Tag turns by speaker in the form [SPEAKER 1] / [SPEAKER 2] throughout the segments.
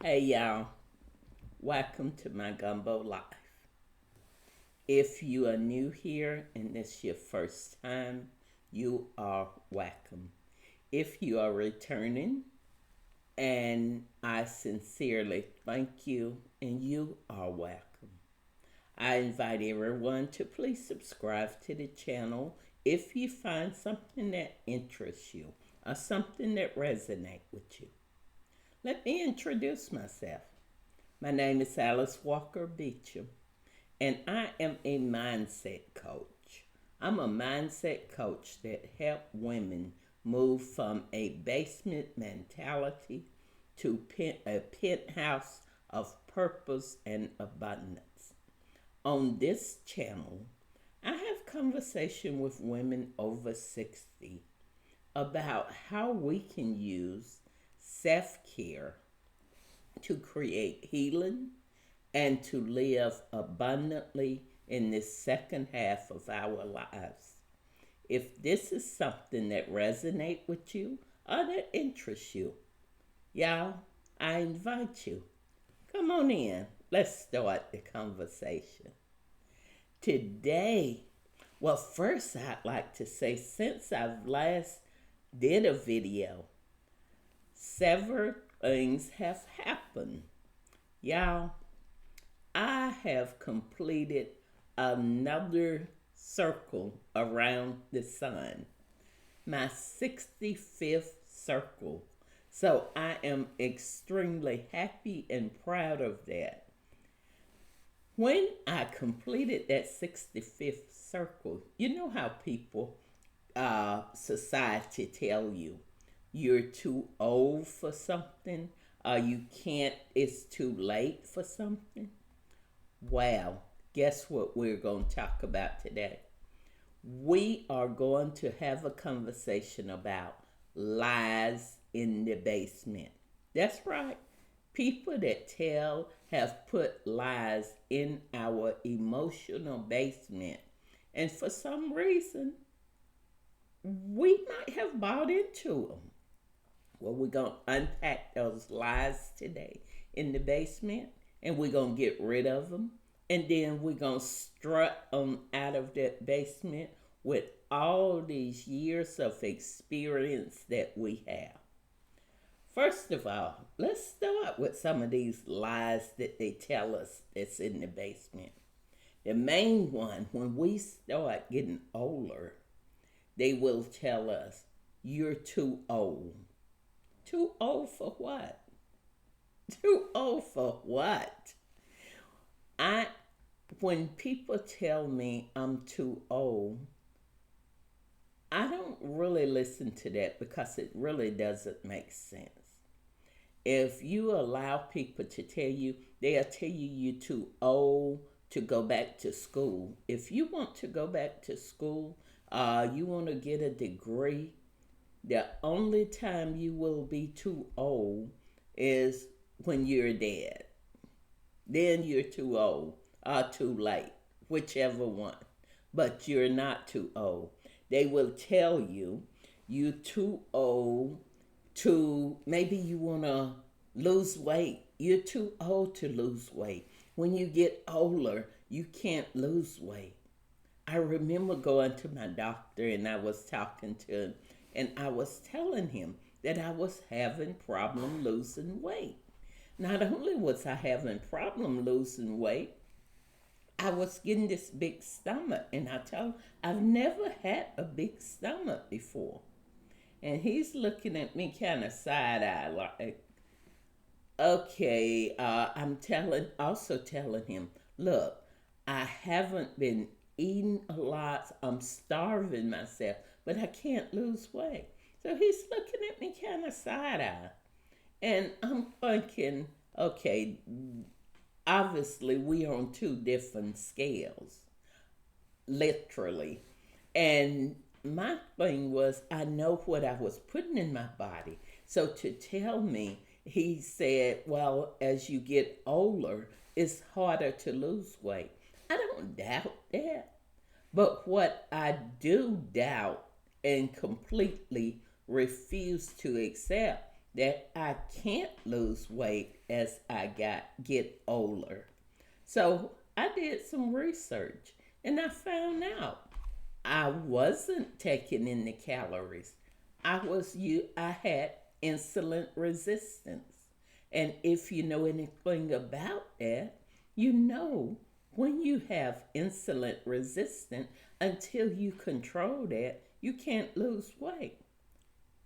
[SPEAKER 1] Hey y'all, welcome to my gumbo life. If you are new here and this your first time, you are welcome. If you are returning, and I sincerely thank you, and you are welcome. I invite everyone to please subscribe to the channel if you find something that interests you or something that resonates with you. Let me introduce myself. My name is Alice Walker Beecham, and I am a mindset coach. I'm a mindset coach that helps women move from a basement mentality to a penthouse of purpose and abundance. On this channel, I have conversation with women over 60 about how we can use self-care to create healing and to live abundantly in this second half of our lives. If this is something that resonates with you or that interests you, y'all, I invite you. Come on in. Let's start the conversation. Today, well, first I'd like to say since I've last did a video, several things have happened. Y'all, I have completed another circle around the sun, my 65th circle. So I am extremely happy and proud of that. When I completed that 65th circle, you know how people, society tell you you're too old for something, you can't, it's too late for something? Well, guess what we're going to talk about today? We are going to have a conversation about lies in the basement. That's right. People that tell have put lies in our emotional basement. And for some reason, we might have bought into them. Well, we're going to unpack those lies today in the basement, and we're going to get rid of them. And then we're going to strut on out of that basement with all these years of experience that we have. First of all, let's start with some of these lies that they tell us that's in the basement. The main one, when we start getting older, they will tell us, you're too old. Too old for what? Too old for what? I when people tell me I'm too old, I don't really listen to that because it really doesn't make sense. If you allow people to tell you, they'll tell you you're too old to go back to school. If you want to go back to school, you want to get a degree, the only time you will be too old is when you're dead. Then you're too old or too late, whichever one. But you're not too old. They will tell you you're too old to, maybe you want to lose weight. You're too old to lose weight. When you get older, you can't lose weight. I remember going to my doctor and I was talking to him and I was telling him that I was having problem losing weight. Not only was I having problem losing weight, I was getting this big stomach, and I told him I've never had a big stomach before. And he's looking at me kind of side eye, like, okay. Also telling him, look, I haven't been eating a lot. I'm starving myself, but I can't lose weight. So he's looking at me kind of side eye. And I'm thinking, okay, obviously we are on two different scales, literally. And my thing was, I know what I was putting in my body. So to tell me, he said, well, as you get older, it's harder to lose weight. I don't doubt that. But what I do doubt and completely refuse to accept that I can't lose weight as I get older. So I did some research and I found out I wasn't taking in the calories. I had insulin resistance. And if you know anything about that, you know when you have insulin resistance, until you control that, you can't lose weight.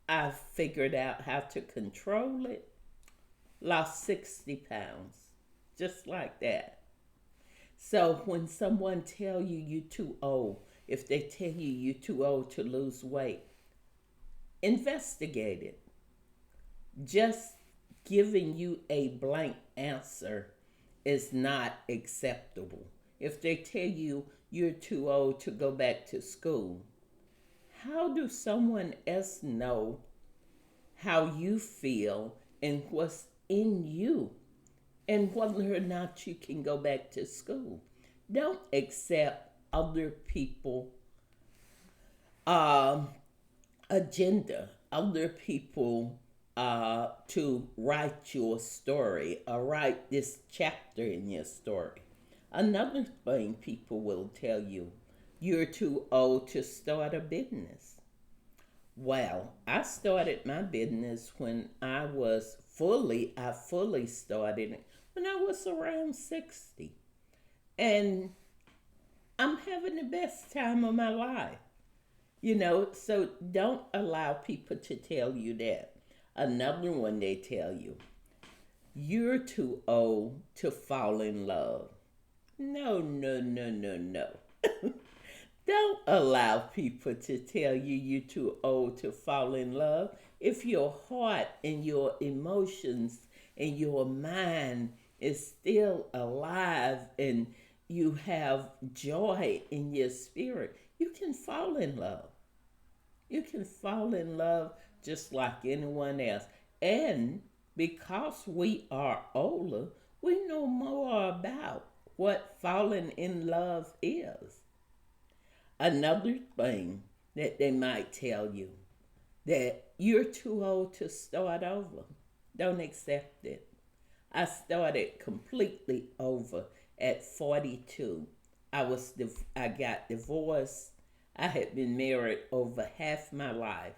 [SPEAKER 1] I figured out how to control it, lost 60 pounds, just like that. So when someone tell you you're too old, if they tell you you're too old to lose weight, investigate it. Just giving you a blank answer is not acceptable. If they tell you you're too old to go back to school, how do someone else know how you feel and what's in you and whether or not you can go back to school? Don't accept other people um, agenda, other people to write your story or write this chapter in your story. Another thing people will tell you, you're too old to start a business. Well, I started my business when I fully started it when I was around 60. And I'm having the best time of my life. So don't allow people to tell you that. Another one they tell you, you're too old to fall in love. No, no, no, no, no. Don't allow people to tell you you're too old to fall in love. If your heart and your emotions and your mind is still alive and you have joy in your spirit, you can fall in love. You can fall in love just like anyone else. And because we are older, we know more about what falling in love is. Another thing that they might tell you, that you're too old to start over. Don't accept it. I started completely over at 42. I got divorced. I had been married over half my life.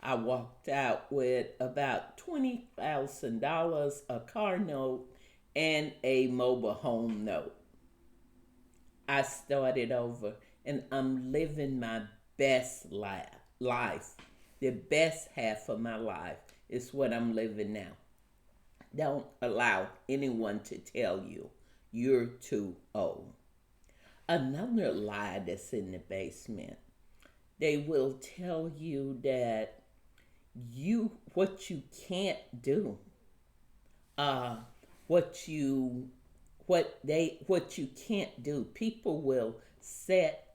[SPEAKER 1] I walked out with about $20,000, a car note, and a mobile home note. I started over and I'm living my best life. The best half of my life is what I'm living now. Don't allow anyone to tell you you're too old. Another lie that's in the basement. They will tell you that what you can't do, uh, what you what you can't do. People will set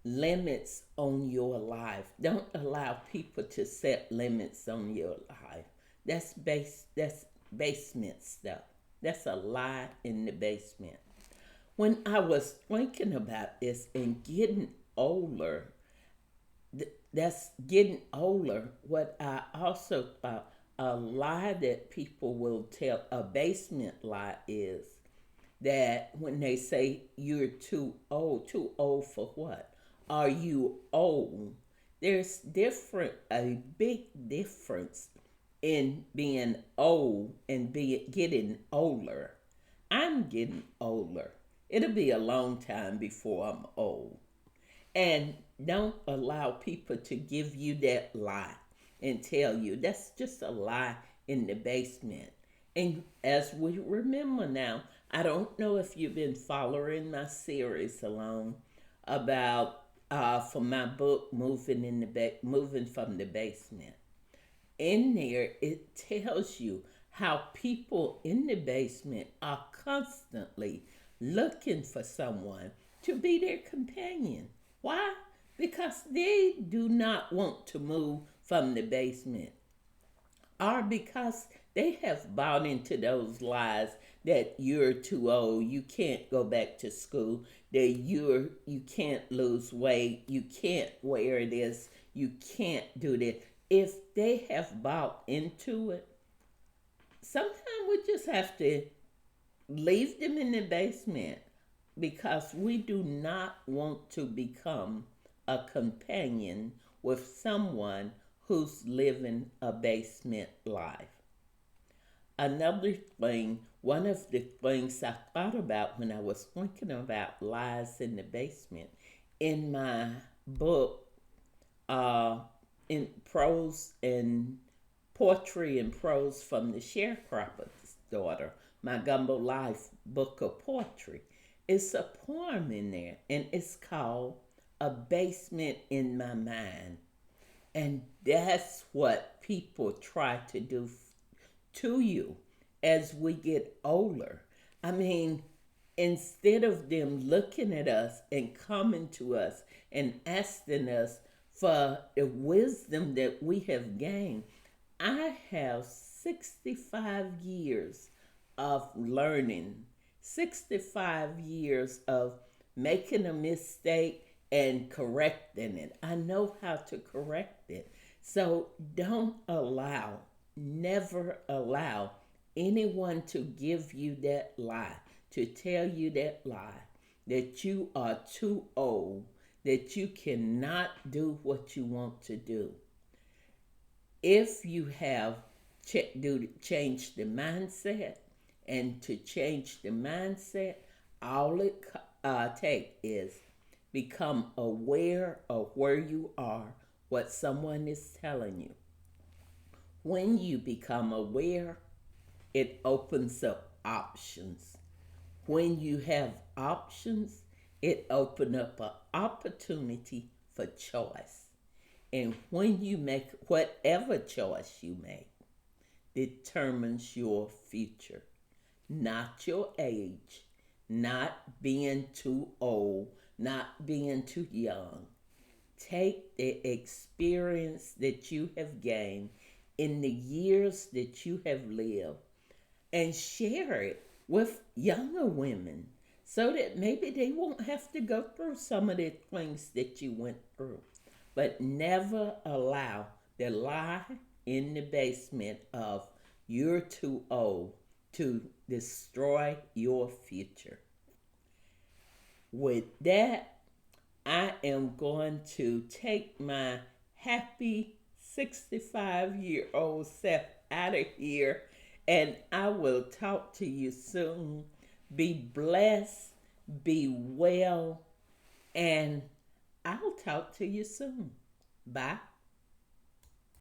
[SPEAKER 1] limits on your life. Don't allow people to set limits on your life. That's basement stuff. That's a lie in the basement. When I was thinking about this and getting older, that's getting older. What I also thought, a lie that people will tell, a basement lie, is that when they say you're too old for what? Are you old? There's a big difference in being old and getting older. I'm getting older. It'll be a long time before I'm old. And don't allow people to give you that lie and tell you that's just a lie in the basement. And as we remember now, I don't know if you've been following my series along about for my book moving from the basement. In there, it tells you how people in the basement are constantly looking for someone to be their companion. Why? Because they do not want to move from the basement, or because they have bought into those lies that you're too old, you can't go back to school, that you can't lose weight, you can't wear this, you can't do this. if they have bought into it, sometimes we just have to leave them in the basement because we do not want to become a companion with someone who's living a basement life. Another thing, one of the things I thought about when I was thinking about lies in the basement, in my book, uh, in prose and poetry and prose from the sharecropper's daughter, my Gumbo Life book of poetry. It's a poem in there, and it's called A Basement in My Mind. And that's what people try to do to you as we get older. I mean, instead of them looking at us and coming to us and asking us for the wisdom that we have gained, I have 65 years of learning, 65 years of making a mistake and correcting it. I know how to correct it. So don't allow, never allow anyone to give you that lie, to tell you that lie, that you are too old, that you cannot do what you want to do. If you have change the mindset, and to change the mindset, all it take is become aware of where you are, what someone is telling you. When you become aware, it opens up options. When you have options, it opens up an opportunity for choice. And when you make whatever choice you make, determines your future, not your age, not being too old, not being too young. Take the experience that you have gained in the years that you have lived and share it with younger women so that maybe they won't have to go through some of the things that you went through. But never allow the lie in the basement of you're too old to destroy your future. With that, I am going to take my happy 65-year-old self out of here, and I will talk to you soon. Be blessed, be well, and I'll talk to you soon. Bye.